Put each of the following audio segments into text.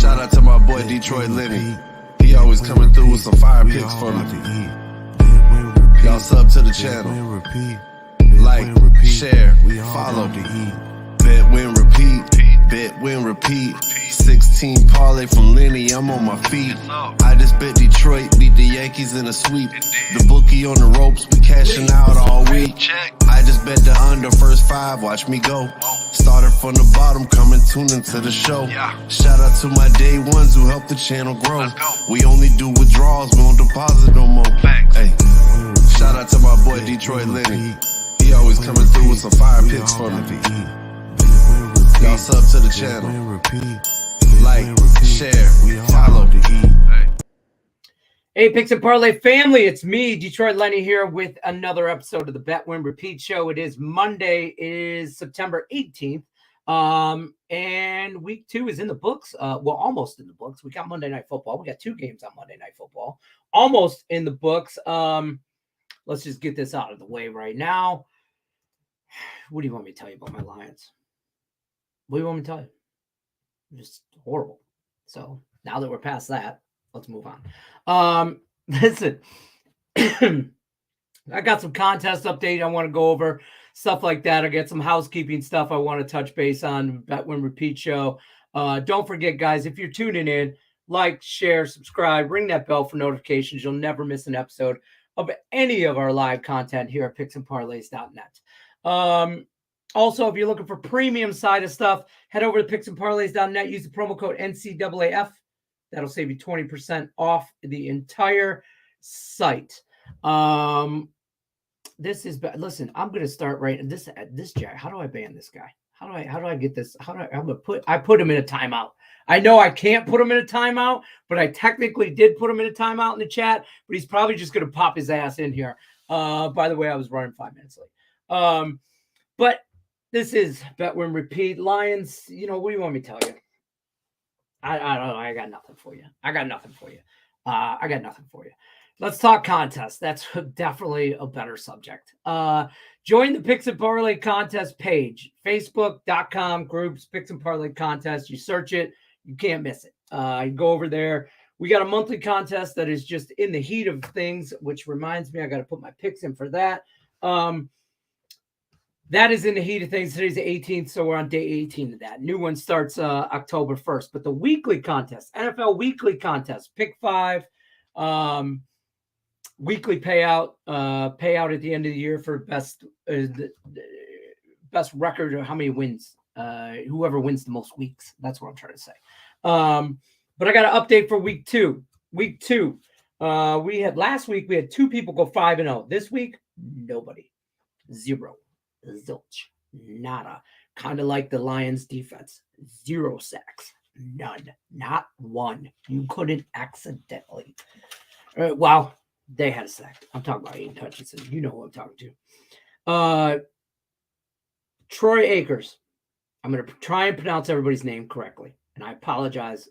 Shout out to my boy Detroit Lenny. He always coming through with some fire picks for me. Y'all sub to the channel. Like, share, follow. Bet, win, repeat. Bet, win, repeat. 16 parlay from Lenny, I'm on my feet. I just bet Detroit beat the Yankees in a sweep. The bookie on the ropes, we cashing out all week. I just bet the under first 5, watch me go. Started from the bottom, coming tune into the show. Shout out to my day ones who helped the channel grow. We only do withdrawals, we don't deposit no more. Hey, shout out to my boy Detroit Lenny. He always coming through with some fire picks for me. Y'all sub to the channel. Like, share, follow. Hey, Picks and Parlay family, it's me, Detroit Lenny, here with another episode of the Bet Win Repeat show. It is Monday, it is September 18th, and week 2 is in the books. Well, almost in the books. We got Monday Night Football. We got 2 games on Monday Night Football. Almost in the books. Let's just get this out of the way right now. What do you want me to tell you about my Lions? What do you want me to tell you? Just horrible. So now that we're past that, let's move on. Listen, I got some contest update I want to go over, stuff like that. I got some housekeeping stuff I want to touch base on. Bet Win Repeat show. Don't forget, guys, if you're tuning in, like, share, subscribe, ring that bell for notifications. You'll never miss an episode of any of our live content here at picksandparlays.net. Also, if you're looking for premium side of stuff, head over to picksandparlays.net. Use the promo code NCAAF. That'll save you 20% off the entire site. This is, listen, I'm going to start right this Jack. How do I ban this guy? How do I get this? I put him in a timeout. I know I can't put him in a timeout, but I technically did put him in a timeout in the chat, but he's probably just going to pop his ass in here. By the way, I was running 5 minutes late. But this is Bet Win Repeat. Lions, what do you want me to tell you? I don't know. I got nothing for you. I got nothing for you. Let's talk contest. That's definitely a better subject. Join the Picks and Parlay contest page, facebook.com groups, Picks and Parlay contest. You search it, you can't miss it. You go over there. We got a monthly contest that is just in the heat of things, which reminds me, I got to put my picks in for that. That is in the heat of things. Today's the 18th, so we're on day 18 of that. New one starts October 1st. But the weekly contest, NFL weekly contest, pick 5, weekly payout at the end of the year for best record or how many wins. Whoever wins the most weeks. That's what I'm trying to say. But I got an update for week 2. Week 2, last week we had 2 people go 5-0. This week, nobody, 0. Zilch, nada. Kind of like the Lions defense. 0 sacks. None. Not 1. You couldn't accidentally. Well, they had a sack. I'm talking about Aiden Hutchinson. You know who I'm talking to. Troy Akers. I'm going to try and pronounce everybody's name correctly. And I apologize.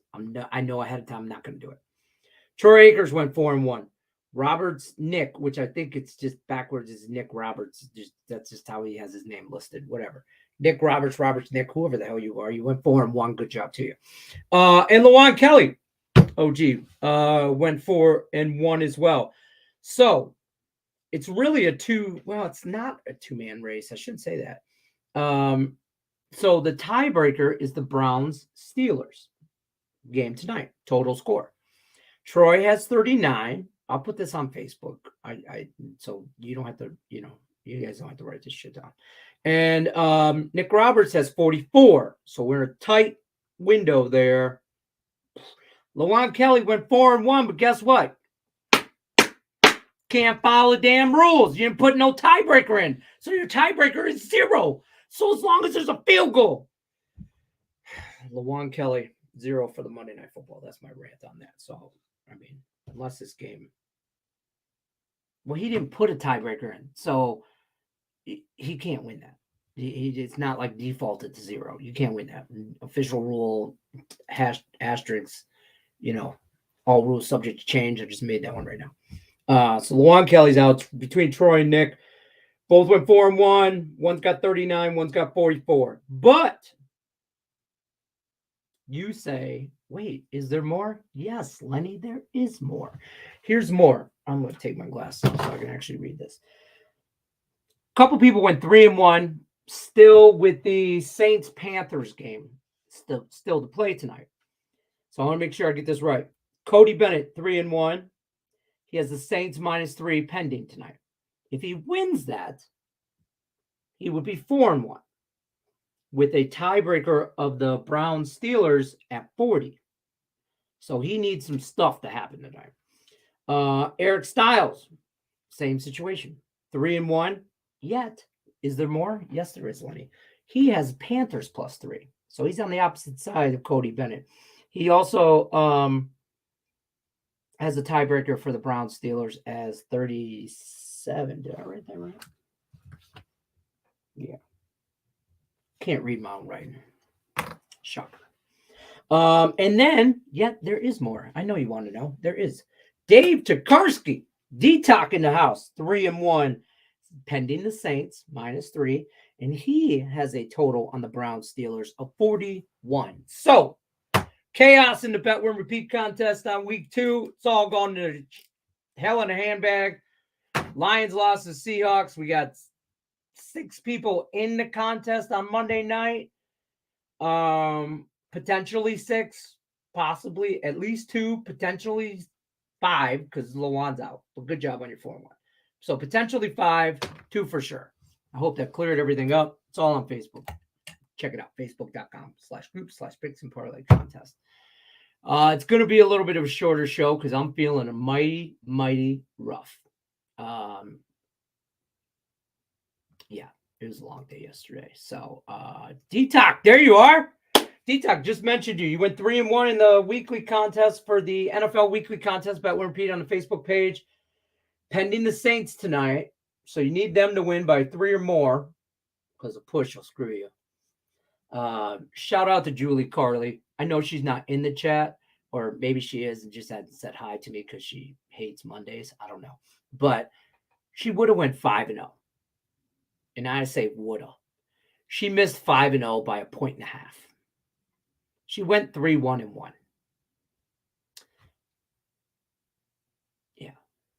I know ahead of time I'm not going to do it. Troy Akers went 4-1. Roberts Nick, which I think it's just backwards, is Nick Roberts. That's just how he has his name listed. Whatever. Nick Roberts, Nick, whoever the hell you are. You went 4-1. Good job to you. And Lawan Kelly, went 4-1 as well. So it's really it's not a 2-man race. I shouldn't say that. So the tiebreaker is the Browns-Steelers game tonight. Total score. Troy has 39. I'll put this on Facebook. So you don't have to, you guys don't have to write this shit down. And Nick Roberts has 44. So we're in a tight window there. Lawan Kelly went 4-1, but guess what? Can't follow the damn rules. You didn't put no tiebreaker in. So your tiebreaker is 0. So as long as there's a field goal. Lawan Kelly, 0 for the Monday Night Football. That's my rant on that. So, unless this game. Well, he didn't put a tiebreaker in, so he can't win that. It's not like defaulted to 0. You can't win that. Official rule, asterisks, all rules subject to change. I just made that one right now. So Lawan Kelly's out between Troy and Nick. Both went 4-1. One's got 39. One's got 44. But you say Wait, is there more? Yes, Lenny, there is more. Here's more. I'm going to take my glasses off so I can actually read this. A couple people went 3-1, still with the Saints-Panthers game, still to play tonight. So I want to make sure I get this right. Cody Bennett, 3-1. He has the Saints -3 pending tonight. If he wins that, he would be 4-1 with a tiebreaker of the Browns Steelers at 40. So he needs some stuff to happen tonight. Eric Styles, same situation. 3-1. Yet, is there more? Yes, there is, Lenny. He has Panthers +3. So he's on the opposite side of Cody Bennett. He also has a tiebreaker for the Browns Steelers as 37. Did I write that right? Yeah. Can't read my own writing. Shocker. And then, there is more. I know you want to know. There is. Dave Tokarski, D-Talk in the house, 3-1, pending the Saints, -3. And he has a total on the Browns Steelers of 41. So, chaos in the Bet Win Repeat contest on week 2. It's all gone to hell in a handbag. Lions lost to Seahawks. We got 6 people in the contest on Monday night. Potentially 6, possibly at least 2, potentially 5, because Lawan's out. Well, good job on your 4-1. So potentially 5, 2 for sure. I hope that cleared everything up. It's all on Facebook. Check it out. Facebook.com/group/Picks and Parlay contest. It's going to be a little bit of a shorter show because I'm feeling a mighty, mighty rough. Yeah, it was a long day yesterday. So, D-Talk, there you are. D-Talk, just mentioned you. You went 3-1 in the weekly contest for the NFL weekly contest. Bet Win Repeat on the Facebook page. Pending the Saints tonight. So you need them to win by 3 or more because a push will screw you. Shout out to Julie Carley. I know she's not in the chat, or maybe she is and just hadn't said hi to me because she hates Mondays. I don't know. But she would have went 5-0. And I say woulda. She missed 5-0 by 1.5. She went 3-1-1. Yeah,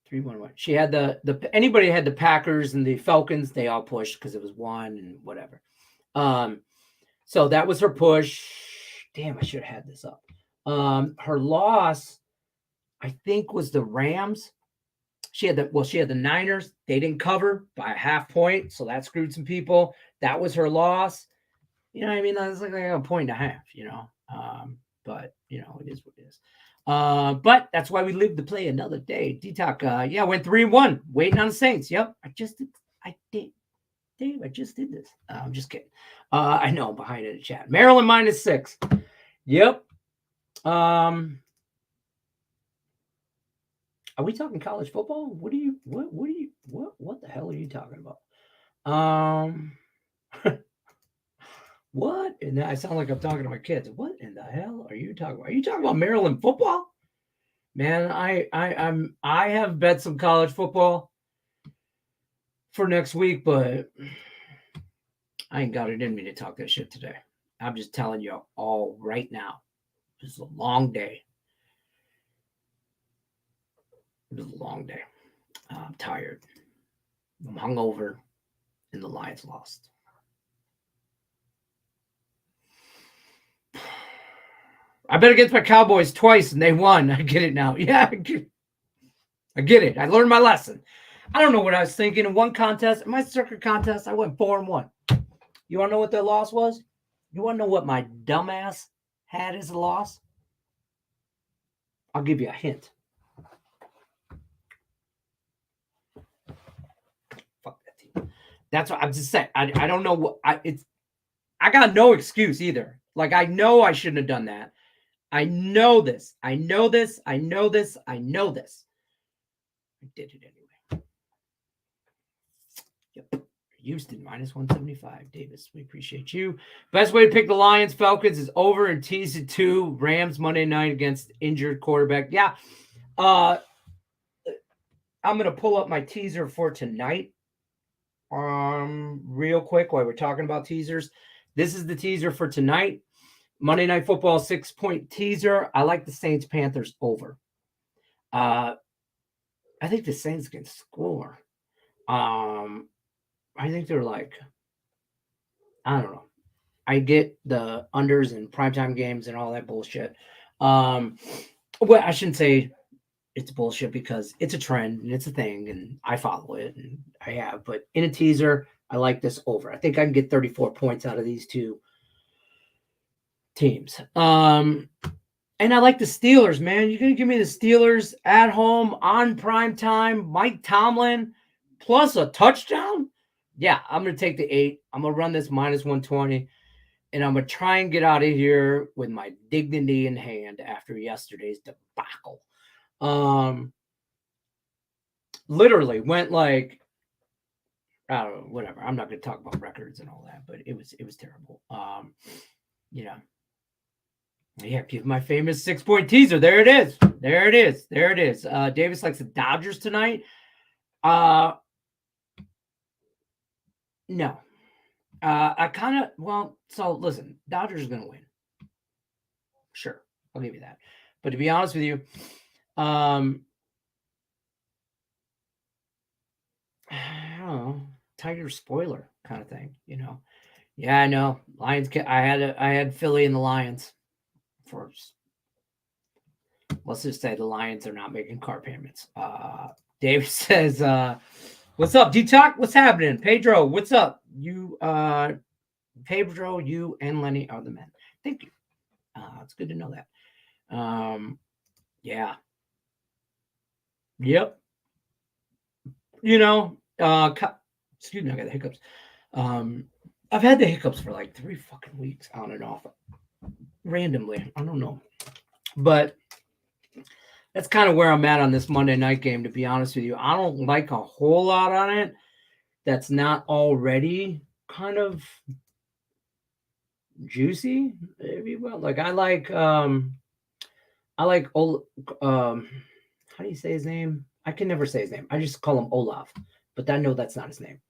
3-1-1. She had the anybody had the Packers and the Falcons, they all pushed because it was 1 and whatever. So that was her push. Damn, I should have had this up. Her loss, I think, was the Rams. She had the Niners. They didn't cover by a half point, so that screwed some people. That was her loss. You know what I mean? That's like a 1.5, you know. But you know, it is what it is. But that's why we live to play another day. D-Talk, went 3-1, waiting on the Saints. Yep, I did. Dave, I just did this. I'm just kidding. I know I'm behind in the chat. Maryland -6. Yep. Are we talking college football? What the hell are you talking about? What? And I sound like I'm talking to my kids. What in the hell are you talking about? Are you talking about Maryland football? Man, I have bet some college football for next week, but I ain't got it in me to talk that shit today. I'm just telling you all right now. It's a long day. It was a long day. I'm tired. I'm hungover, and the Lions lost. I bet against my Cowboys twice, and they won. I get it now. Yeah, I get it. I learned my lesson. I don't know what I was thinking. In one contest, in my circuit contest, I went 4-1. You want to know what the loss was? You want to know what my dumbass had as a loss? I'll give you a hint. Fuck that team. That's what I'm just saying. I don't know what I got no excuse either. Like, I know I shouldn't have done that. I know this. I know this. I know this. I know this. I did it anyway. Yep. Houston -175. Davis, we appreciate you. Best way to pick the Lions Falcons is over and tease it 2. Rams Monday night against injured quarterback. Yeah. I'm gonna pull up my teaser for tonight. Real quick while we're talking about teasers. This is the teaser for tonight. Monday Night Football 6-point teaser. I like the Saints Panthers over. I think the Saints can score. I think they're like, I don't know. I get the unders and primetime games and all that bullshit. Well, I shouldn't say it's bullshit because it's a trend and it's a thing and I follow it and I have. But in a teaser, I like this over. I think I can get 34 points out of these two teams. And I like the Steelers, man. You're going to give me the Steelers at home on prime time, Mike Tomlin, plus a touchdown? Yeah, I'm going to take the 8. I'm going to run this minus 120, and I'm going to try and get out of here with my dignity in hand after yesterday's debacle. Literally went like, I don't know, whatever. I'm not going to talk about records and all that, but it was terrible. Yeah, give my famous 6-point teaser. There it is. Davis likes the Dodgers tonight. No. So listen, Dodgers are going to win. Sure, I'll give you that. But to be honest with you, I don't know, Tiger spoiler kind of thing, Yeah, I know. Lions. I had Philly and the Lions. First, let's just say the Lions are not making car payments. Dave says, what's up, D-Talk? What's happening? Pedro, what's up? You, Pedro, you and Lenny are the men. Thank you. It's good to know that. Yeah. Yep. Excuse me, I got the hiccups. I've had the hiccups for like 3 fucking weeks on and off. Randomly. I don't know. But that's kind of where I'm at on this Monday night game, to be honest with you. I don't like a whole lot on it that's not already kind of juicy, if you will. Like I like how do you say his name? I can never say his name. I just call him Olaf, but I know that's not his name.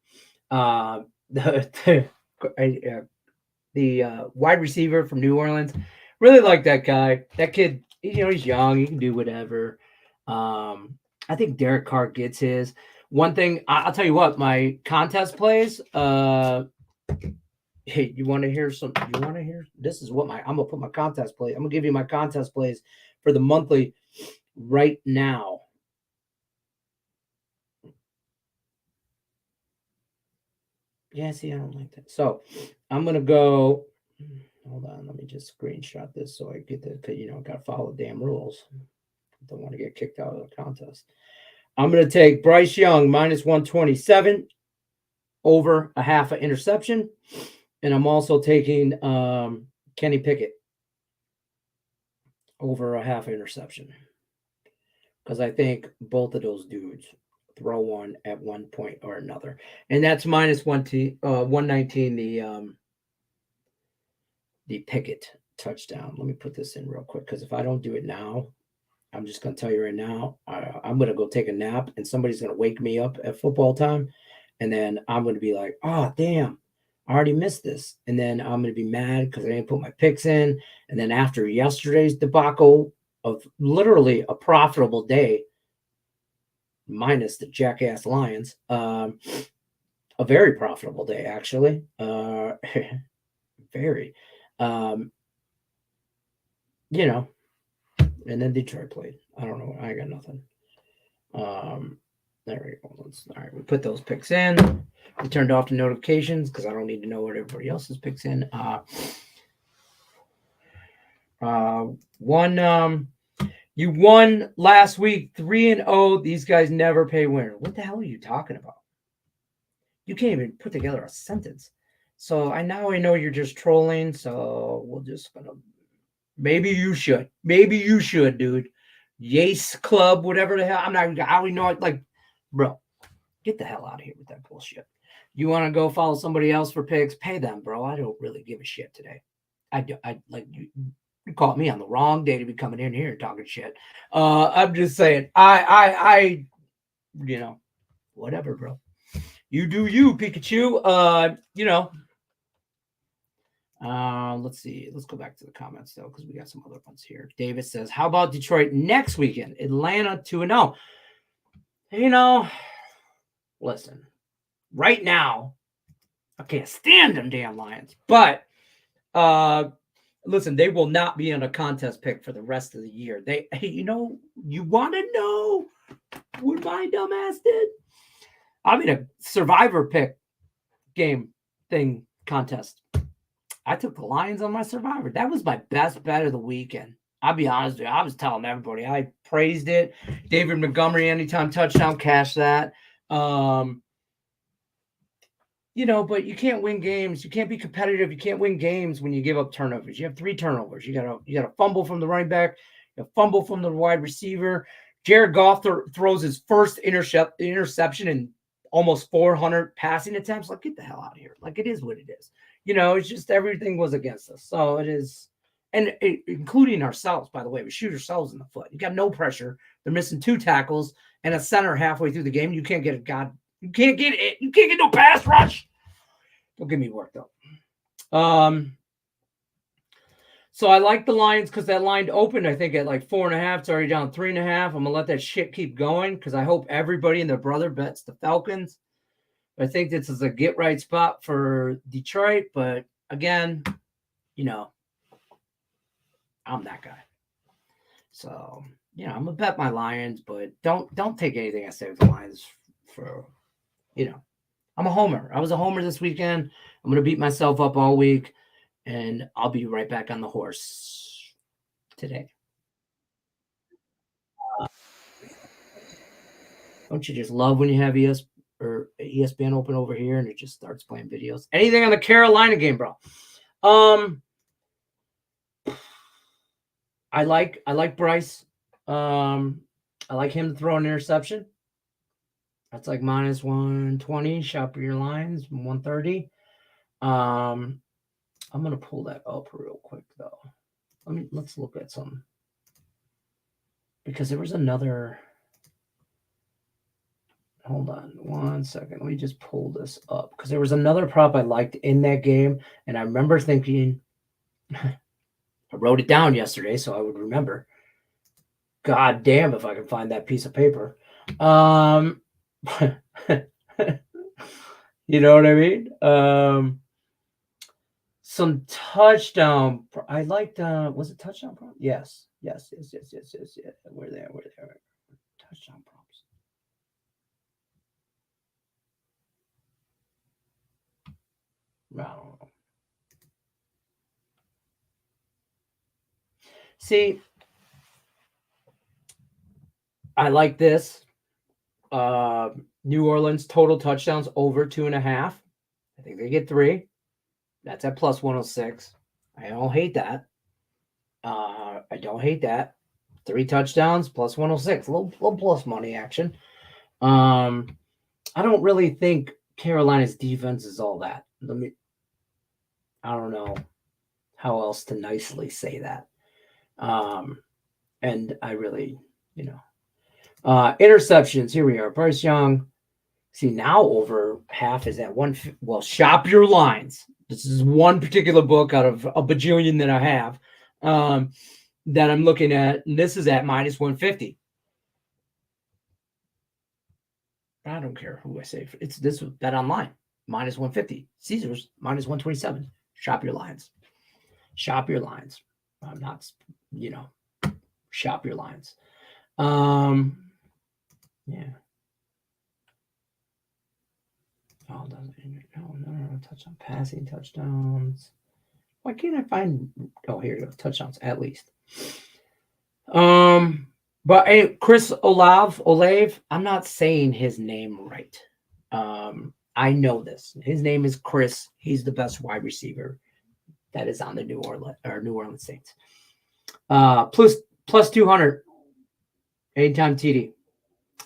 The wide receiver from New Orleans. Really like that guy. That kid, he's young. He can do whatever. I think Derek Carr gets his. One thing, I'll tell you what, my contest plays. Hey, you want to hear some? You want to hear? This is what I'm going to put my contest play. I'm going to give you my contest plays for the monthly right now. Yeah, see, I don't like that. So I'm going to go. Hold on. Let me just screenshot this so I get the, got to follow the damn rules. Don't want to get kicked out of the contest. I'm going to take Bryce Young minus 127 over a half an interception. And I'm also taking Kenny Pickett over a half interception. Because I think both of those dudes throw one at one point or another. And that's minus 119, the Pickett touchdown. Let me put this in real quick, because if I don't do it now, I'm just going to tell you right now, I'm going to go take a nap, and somebody's going to wake me up at football time, and then I'm going to be like, oh, damn, I already missed this. And then I'm going to be mad because I didn't put my picks in. And then after yesterday's debacle of literally a profitable day, minus the jackass Lions, a very profitable day, actually. Very. And then Detroit played. I don't know. I got nothing. There we go. All right, we put those picks in. We turned off the notifications because I don't need to know what everybody else's picks in. You won last week 3-0. These guys never pay winner. What the hell are you talking about? You can't even put together a sentence. So I know you're just trolling. So we're just gonna. Maybe you should, dude. Yace Club, whatever the hell. I don't know it. Like, bro, get the hell out of here with that bullshit. You want to go follow somebody else for picks? Pay them, bro. I don't really give a shit today. I like you caught me on the wrong day to be coming in here and talking shit. I'm just saying, I whatever, bro. You do you, Pikachu. Let's see. Let's go back to the comments though, because we got some other ones here. David says, "How about Detroit next weekend? Atlanta 2-0." Listen. Right now, I can't stand them damn Lions. But listen, they will not be in a contest pick for the rest of the year. You want to know what my dumbass did? I'm in a survivor pick game thing contest. I took the Lions on my survivor. That was my best bet of the weekend. I'll be honest with you. I was telling everybody. I praised it. David Montgomery, anytime touchdown, cash that. But you can't win games. You can't be competitive. You can't win games when you give up turnovers. You have 3 turnovers. You got a fumble from the running back, a fumble from the wide receiver. Jared Goff throws his first interception in almost 400 passing attempts. Like, get the hell out of here. Like, it is what it is. It's just everything was against us. So it is, including ourselves, by the way. We shoot ourselves in the foot. You got no pressure. They're missing 2 tackles and a center halfway through the game. You can't get You can't get it. You can't get no pass rush. Don't get me worked up. So I like the Lions because that line opened, I think, at like 4.5. It's already down 3.5. I'm going to let that shit keep going because I hope everybody and their brother bets the Falcons. I think this is a get-right spot for Detroit. But, again, I'm that guy. So, I'm going to bet my Lions, but don't take anything I say with the Lions for, I'm a homer. I was a homer this weekend. I'm going to beat myself up all week. And I'll be right back on the horse today. Don't you just love when you have ESPN open over here and it just starts playing videos? Anything on the Carolina game, bro? I like Bryce. I like him to throw an interception. That's like minus 120. Shop your lines, 130. I'm going to pull that up real quick, though. Let's look at some. Because there was another. Hold on 1 second. Let me just pull this up. Because there was another prop I liked in that game. And I remember thinking, I wrote it down yesterday so I would remember. God damn if I can find that piece of paper. You know what I mean? Some touchdown. I liked. Was it touchdown prop? Yes. Where they are. Touchdown props. I don't know. See, I like this. New Orleans total touchdowns over 2.5. I think they get 3. That's at plus 106. I don't hate that. I don't hate that. 3 touchdowns plus 106. A little plus money action. I don't really think Carolina's defense is all that. I don't know how else to nicely say that. And I really, interceptions. Here we are. Bryce Young. See, now over half is at 1. Well, shop your lines. This is one particular book out of a bajillion that I have that I'm looking at. And this is at minus 150. I don't care who I say. It's this bet online. Minus 150. Caesars minus 127. Shop your lines. Shop your lines. I'm not, shop your lines. Yeah. Oh, no, touchdown, passing touchdowns. Why can't I find? Oh, here you go, touchdowns at least. But hey, Chris Olave. I'm not saying his name right. I know this. His name is Chris. He's the best wide receiver that is on the New Orleans Saints. Plus 200. Anytime TD.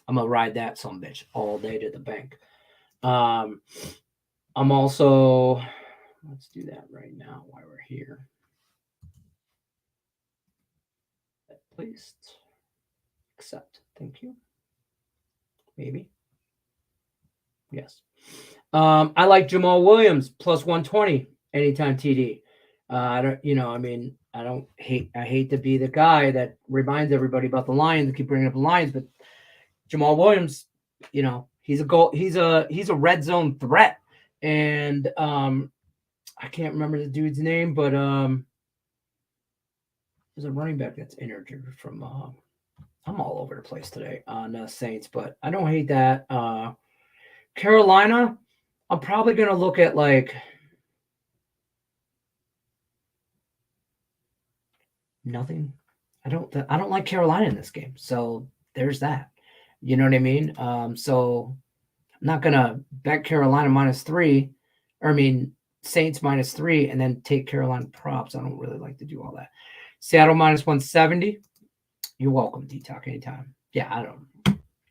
I'm gonna ride that some bitch all day to the bank. I'm also, let's do that right now while we're here. Please accept. Thank you. Maybe. Yes. I like Jamal Williams plus 120 anytime TD. I don't, I hate to be the guy that reminds everybody about the Lions and keep bringing up the Lions, but Jamal Williams, he's a red zone threat. And I can't remember the dude's name, but there's a running back that's injured from I'm all over the place today on Saints, but I don't hate that. Carolina, I'm probably going to look at like nothing. I don't like Carolina in this game. So there's that. You know what I mean? So I'm not going to bet Carolina -3, or Saints -3 and then take Carolina props. I don't really like to do all that. Seattle -170. You're welcome, D-Talk, anytime. Yeah, I don't,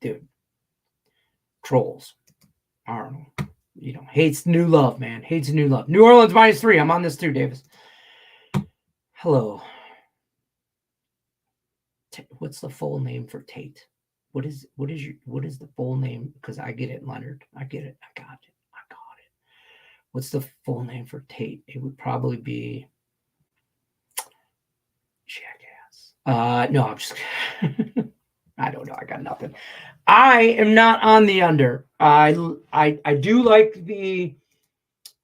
dude. Trolls. I don't know. Hates new love, man. Hates new love. New Orleans -3. I'm on this too, Davis. Hello. What's the full name for Tate? What is the full name? Because I get it, Leonard. I get it. I got it. What's the full name for Tate? It would probably be Jackass. No, I'm just I don't know. I got nothing. I am not on the under. I do like the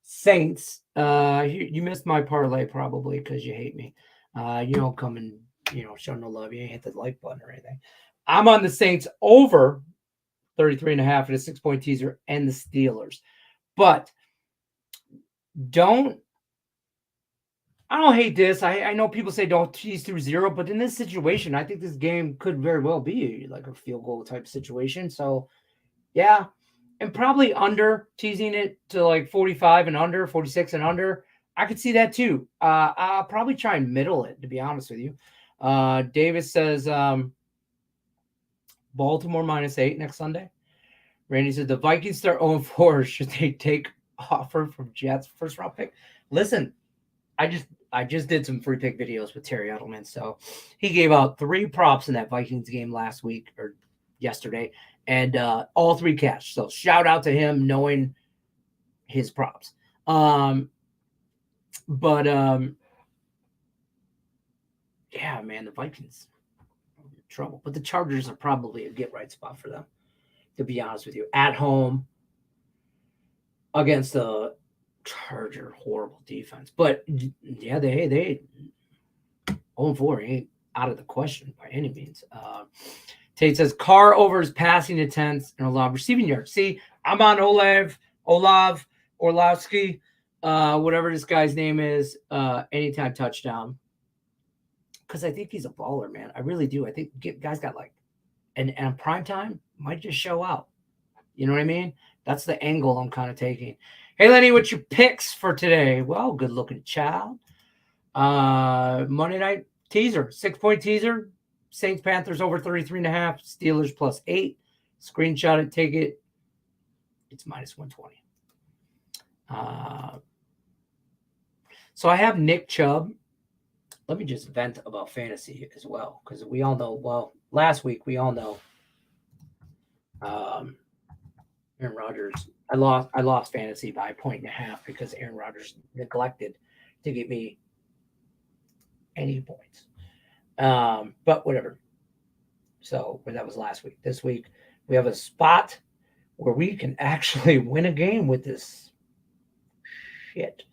Saints. You missed my parlay probably because you hate me. You don't come and show no love. You ain't hit the like button or anything. I'm on the Saints over 33.5 at a 6-point teaser and the Steelers. But I don't hate this. I know people say don't tease through 0, but in this situation, I think this game could very well be like a field goal type situation. So, yeah, and probably under, teasing it to like 45 and under, 46 and under. I could see that too. I'll probably try and middle it, to be honest with you. Davis says Baltimore -8 next Sunday. Randy said the Vikings start 0-4. Should they take offer from Jets first round pick? Listen, I just did some free pick videos with Terry Edelman. So he gave out 3 props in that Vikings game last week or yesterday, and all 3 cashed. So shout out to him knowing his props. Yeah, man, the Vikings are in trouble. But the Chargers are probably a get right spot for them, to be honest with you. At home against the Charger horrible defense. But yeah, they 0-4 ain't out of the question by any means. Tate says Carr over his passing attempts and Olav receiving yards. See, I'm on Olav Orlovsky, whatever this guy's name is, anytime touchdown. Because I think he's a baller, man. I really do. I think guys got like, and prime time might just show out. You know what I mean? That's the angle I'm kind of taking. Hey, Lenny, what's your picks for today? Well, good looking child. Monday night teaser, 6-point teaser. Saints Panthers over 33.5. Steelers +8. Screenshot it, take it. It's -120. So I have Nick Chubb. Let me just vent about fantasy as well, because we all know. Well, last week we all know. Aaron Rodgers. I lost fantasy by 1.5 because Aaron Rodgers neglected to give me any points. But whatever. So that was last week. This week we have a spot where we can actually win a game with this shit.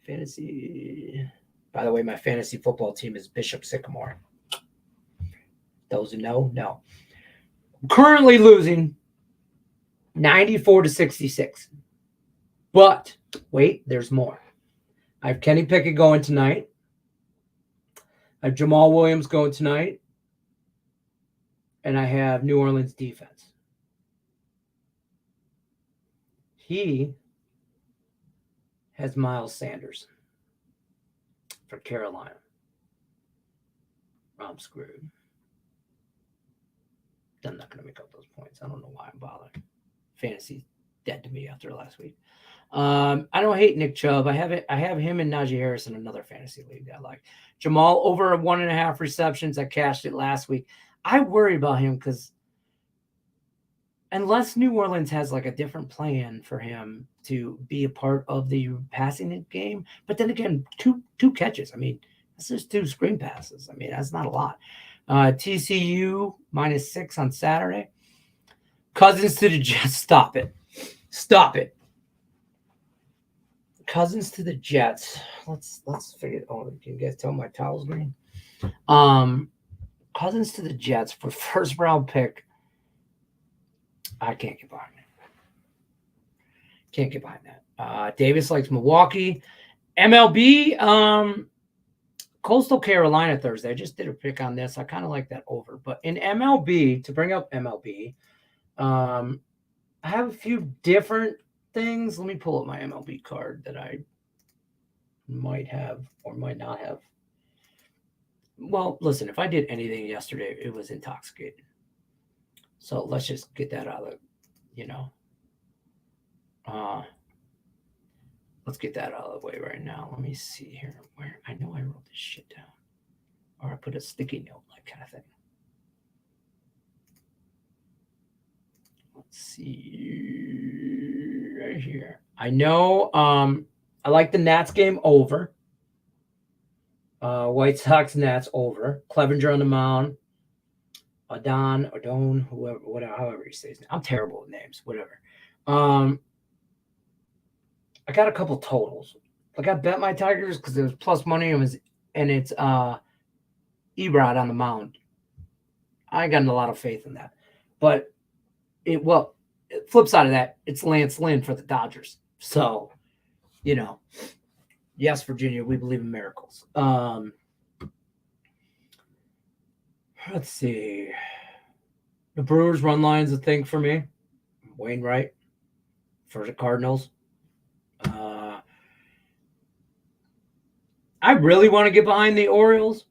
Fantasy. By the way, my fantasy football team is Bishop Sycamore. Those who know. I'm currently losing 94-66. But wait, there's more. I have Kenny Pickett going tonight. I have Jamal Williams going tonight. And I have New Orleans defense. He has Miles Sanders for Carolina. I'm screwed. I'm not going to make up those points. I don't know why I'm bothering. Fantasy's dead to me after last week. I don't hate Nick Chubb. I have him and Najee Harris in another fantasy league that I like. Jamal over 1.5 receptions. I cashed it last week. I worry about him because unless New Orleans has like a different plan for him, to be a part of the passing game. But then again, two catches. I mean, that's just 2 screen passes. I mean, that's not a lot. TCU -6 on Saturday. Cousins to the Jets. Stop it. Stop it. Cousins to the Jets. Let's figure. Oh, can you guys tell my towel's green? Cousins to the Jets for first round pick. I can't get behind it. Can't get behind that. Davis likes Milwaukee. MLB. Coastal Carolina Thursday. I just did a pick on this. I kind of like that over. But in MLB, to bring up MLB, I have a few different things. Let me pull up my MLB card that I might have or might not have. Well, listen, if I did anything yesterday, it was intoxicated. So let's just get that out of, let's get that out of the way right now. Let me see here. Where I know I wrote this shit down. Or I put a sticky note, like kind of thing. Let's see right here. I know I like the Nats game over. White Sox Nats over. Clevenger on the mound. Odone, whoever, however he says it. I'm terrible with names, whatever. I got a couple totals. Like I bet my Tigers because it was plus money and it's Erod on the mound. I got a lot of faith in that. But flip side of that, it's Lance Lynn for the Dodgers. So, yes, Virginia, we believe in miracles. Let's see. The Brewers run line's a thing for me. Wainwright for the Cardinals. I really want to get behind the Orioles,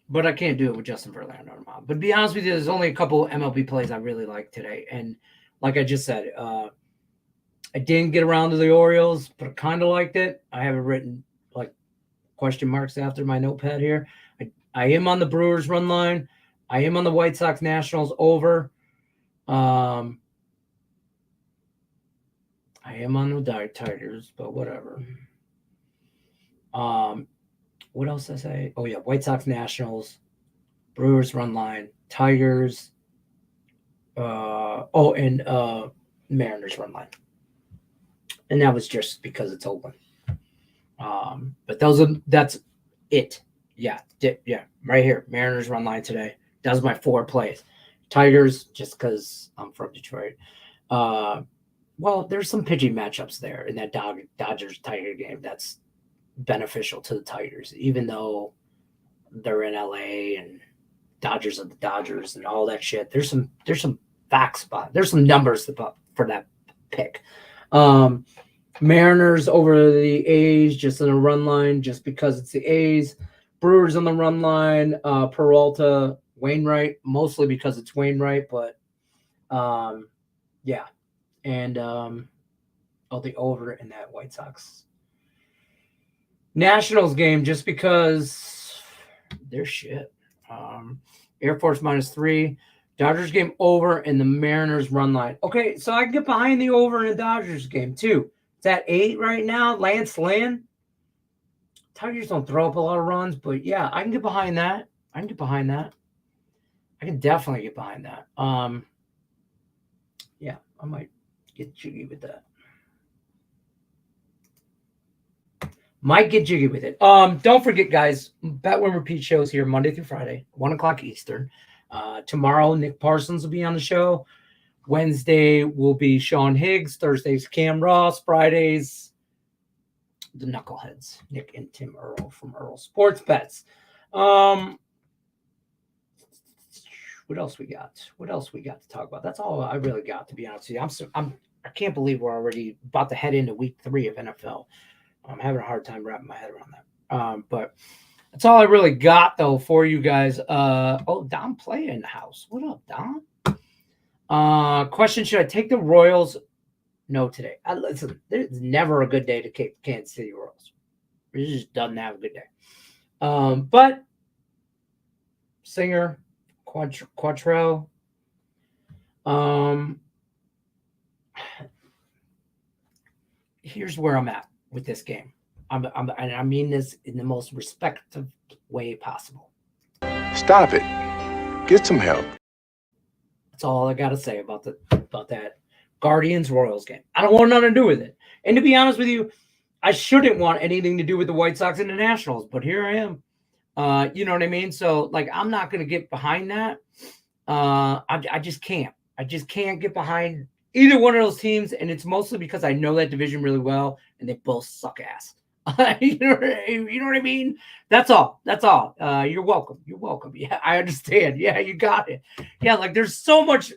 but I can't do it with Justin Verlander. But to be honest with you, there's only a couple MLB plays I really like today. And like I just said, I didn't get around to the Orioles, but I kind of liked it. I have it written like question marks after my notepad here. I am on the Brewers run line. I am on the White Sox Nationals over. I am on the Tigers, but whatever. What else did I say? Oh, yeah, White Sox Nationals, Brewers run line, Tigers, and Mariners run line. And that was just because it's open. But that's it. Yeah, right here. Mariners run line today. That was my 4 plays. Tigers, just because I'm from Detroit. Well, there's some pitching matchups there in that Dodgers-Tiger game that's beneficial to the Tigers, even though they're in LA and Dodgers are the Dodgers and all that shit. There's some facts about it. There's some numbers for that pick. Mariners over the A's just in a run line just because it's the A's. Brewers on the run line. Peralta, Wainwright, mostly because it's Wainwright, but yeah. And the over in that White Sox Nationals game just because they're shit. Air Force -3. Dodgers game over and the Mariners run line. Okay, so I can get behind the over in the Dodgers game too. It's at 8 right now. Lance Lynn. Tigers don't throw up a lot of runs, but yeah, I can get behind that. I can definitely get behind that. Yeah, I might get jiggy with that. Might get jiggy with it. Don't forget, guys, Bet Win Repeat shows here Monday through Friday, 1 o'clock Eastern. Tomorrow, Nick Parsons will be on the show. Wednesday will be Sean Higgs. Thursday's Cam Ross. Fridays, the Knuckleheads, Nick and Tim Earl from Earl Sports Bets. What else we got? What else we got to talk about? That's all I really got, to be honest with you. I can't believe we're already about to head into week 3 of NFL. I'm having a hard time wrapping my head around that. But that's all I really got, though, for you guys. Don Play in the house. What up, Don? Question, should I take the Royals? No today. Listen, there's never a good day to take Kansas City Royals. It just doesn't have a good day. But Singer, Quattrell, here's where I'm at with this game. And I mean this in the most respectful way possible. Stop it. Get some help. That's all I got to say about that Guardians-Royals game. I don't want nothing to do with it. And to be honest with you, I shouldn't want anything to do with the White Sox and the Nationals, but here I am. You know what I mean? So, like, I'm not going to get behind that. I just can't. I just can't get behind either one of those teams, and it's mostly because I know that division really well, and they both suck ass. You know what I mean? That's all. That's all. You're welcome. You're welcome. Yeah, I understand. Yeah, you got it. Yeah, like there's so much.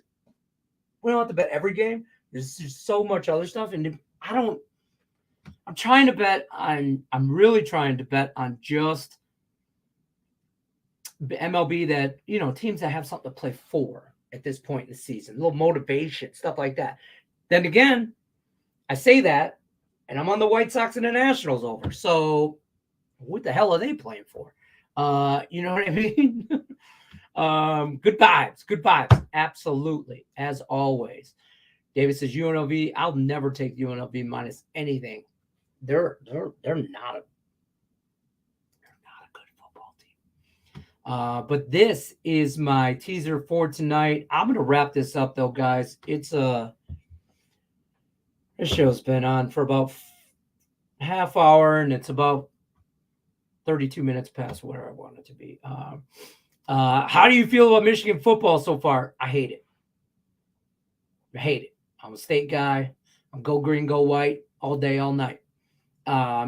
We don't have to bet every game. There's just so much other stuff, and I'm trying to bet on. I'm really trying to bet on just MLB that, you know, teams that have something to play for at this point in the season, a little motivation, stuff like that. Then again, I say that, and I'm on the White Sox and the Nationals over. So what the hell are they playing for? You know what I mean? Good vibes. Absolutely. As always. David says UNLV. I'll never take UNLV minus anything. They're not a good football team. But this is my teaser for tonight. I'm gonna wrap this up though, guys. This show's been on for about half hour, and it's about 32 minutes past where I want it to be. How do you feel about Michigan football so far? I hate it. I'm a state guy. I'm go green, go white all day, all night.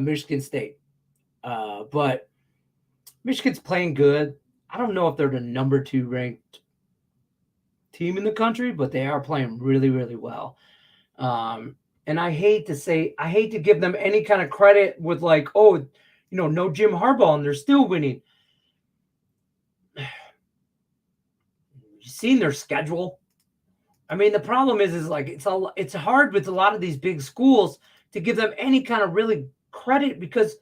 Michigan State. But Michigan's playing good. I don't know if they're the number 2 ranked team in the country, but they are playing really, really well. And I hate to give them any kind of credit with like, oh, you know, no Jim Harbaugh and they're still winning. You seen their schedule? I mean, the problem is like it's hard with a lot of these big schools to give them any kind of really credit because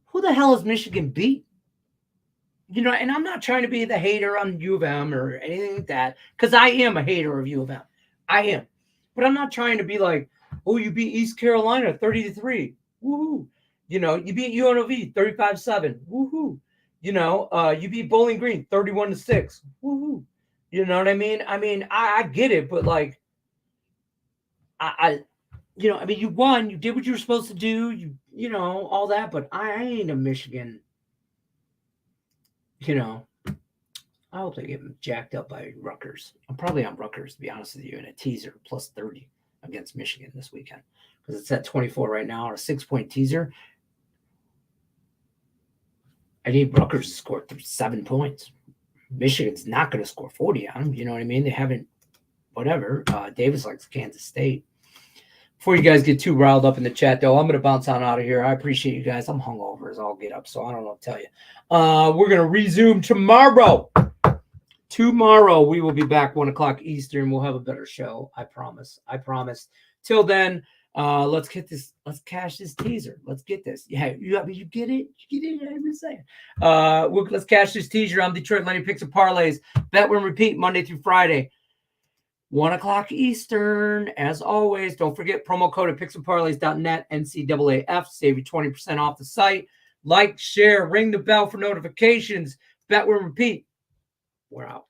who the hell is Michigan beat? You know, and I'm not trying to be the hater on U of M or anything like that, because I am a hater of U of M. I am. But I'm not trying to be like, oh, you beat East Carolina 30-3. Woohoo. You know, you beat UNLV 35-7. Woohoo. You know, you beat Bowling Green 31-6. Woohoo. You know what I mean? I get it, but like, you won, you did what you were supposed to do, you know, all that, but I ain't a Michigan. You know, I hope they get jacked up by Rutgers. I'm probably on Rutgers, to be honest with you, in a teaser plus 30 against Michigan this weekend because it's at 24 right now on a 6-point teaser. I need Rutgers to score 7 points. Michigan's not going to score 40 on them. You know what I mean? They haven't, whatever. Davis likes Kansas State. Before you guys get too riled up in the chat, though, I'm going to bounce on out of here. I appreciate you guys. I'm hungover as all get up, so I don't know what to tell you. We're going to resume tomorrow. Tomorrow, we will be back 1 o'clock Eastern. We'll have a better show. I promise. Till then, let's get this. Let's cash this teaser. Let's get this. Yeah, you get it? You get it? I'm just saying. Let's cash this teaser. I'm Detroit Lenny Picks and Parlays. Bet, win, repeat Monday through Friday. 1 o'clock Eastern. As always, don't forget promo code at picksandparlays.net, NCAAF. Save you 20% off the site. Like, share, ring the bell for notifications. Bet, win, repeat. We're out.